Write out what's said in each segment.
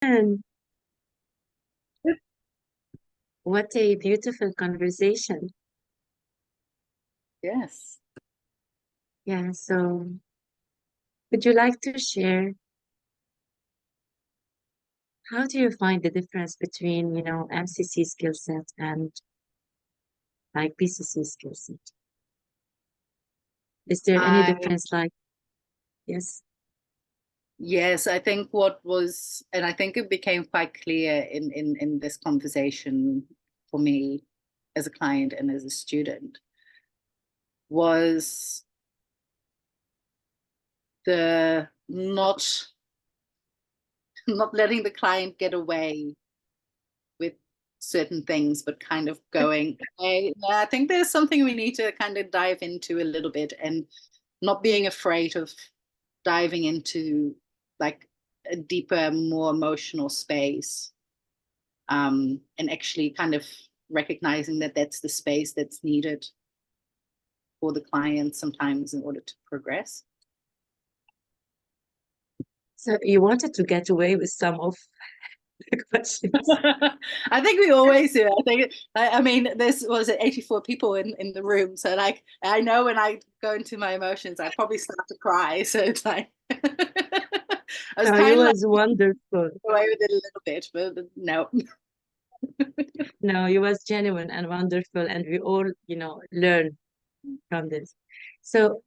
And what a beautiful conversation. Yes. Yeah, so would you like to share how do you find the difference between, MCC skill set and like PCC skill set? Is there any I difference like, yes? yes, I think what was, and I think it became quite clear in this conversation for me as a client and as a student, was the not letting the client get away with certain things, but kind of going, okay, I think there's something we need to kind of dive into a little bit, and not being afraid of diving into like a deeper, more emotional space, and actually kind of recognizing that that's the space that's needed for the client sometimes in order to progress. So you wanted to get away with some of the questions. I think we always do. I think, I mean, this was 84 people in the room. So, like, I know when I go into my emotions, I probably start to cry. So, it's like, I was No, it kind of like was wonderful. away with it a little bit, but no. No, it was genuine and wonderful, and we all, learn from this. So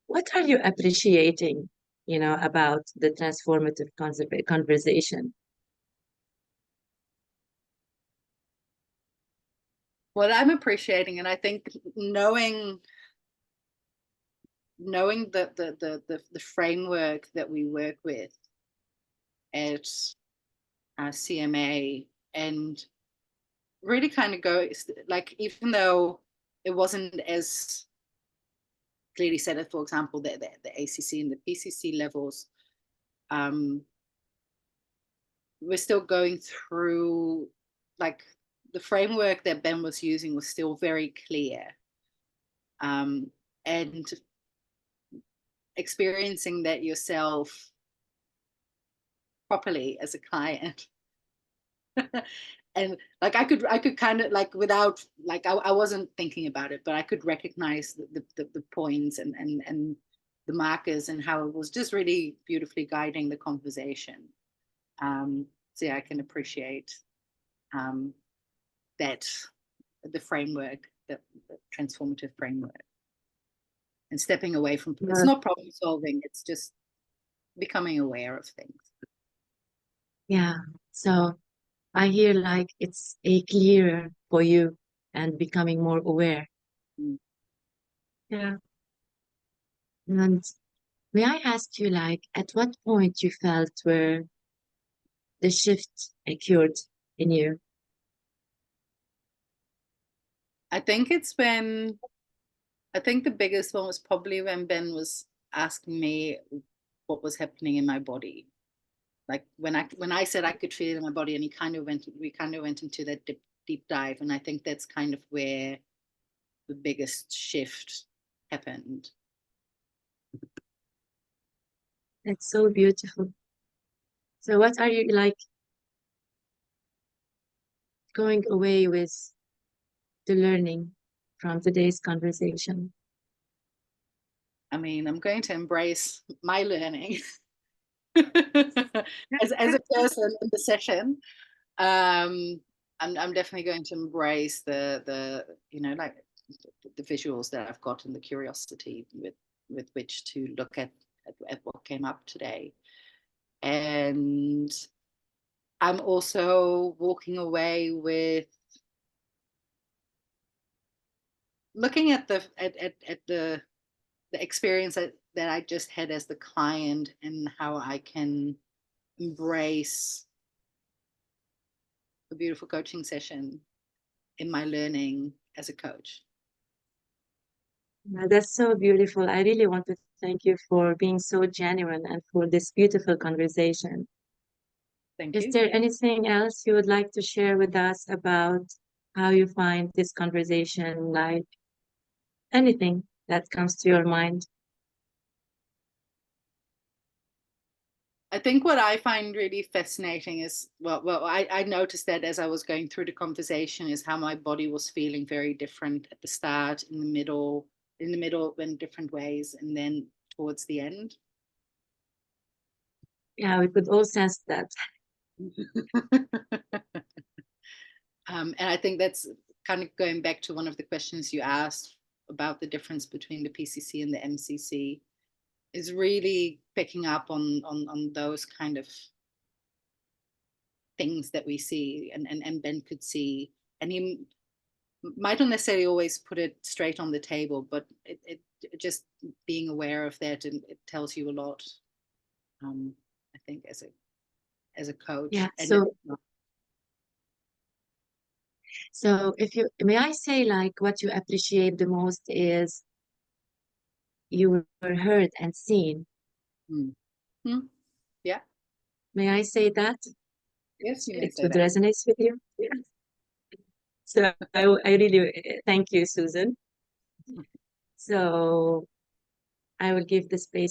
what are you appreciating, about the transformative conversation? What I'm appreciating, and I think knowing the framework that we work with at CMA, and really kind of go like, even though it wasn't as clearly said, for example, the ACC and the PCC levels, um, we're still going through, like, the framework that Ben was using was still very clear, and experiencing that yourself properly as a client. And like, I could kind of, like, without, like, I wasn't thinking about it, but I could recognize the points and the markers, and how it was just really beautifully guiding the conversation. So yeah, I can appreciate um, that, the framework, the transformative framework, and stepping away from, it's Uh, not problem solving, it's just becoming aware of things. yeah. So I hear like it's a clearer for you and becoming more aware. Mm. Yeah. And may I ask you, like, at what point you felt where the shift occurred in you? I think it's when, I think the biggest one was probably when Ben was asking me what was happening in my body. Like, when I said I could feel it in my body, and we kind of went into that deep dive, and I think that's kind of where the biggest shift happened. It's so beautiful. So what are you like going away with the learning from today's conversation? I mean, I'm going to embrace my learning as a person in the session. Um, I'm definitely going to embrace the like the visuals that I've got, and the curiosity with which to look at what came up today. And I'm also walking away with looking at the experience that I just had as the client, and how I can embrace a beautiful coaching session in my learning as a coach. That's so beautiful. I really want to thank you for being so genuine and for this beautiful conversation. Thank Is you. there anything else you would like to share with us about how you find this conversation, like anything that comes to your mind? I think what I find really fascinating is, I noticed that as I was going through the conversation, is how my body was feeling very different at the start, in the middle in different ways, and then towards the end. Yeah, we could all sense that. And I think that's kind of going back to one of the questions you asked about the difference between the PCC and the MCC, is really picking up on those kind of things that we see, and Ben could see, and he might not necessarily always put it straight on the table, but it just being aware of that, and it tells you a lot. I think as a coach. Yeah. And So if you may I say, like, what you appreciate the most is you were heard and seen. Yeah. May I say that? Yes, you may It say would that. resonate with you. Yeah. So I really thank you, Susan. So I will give the space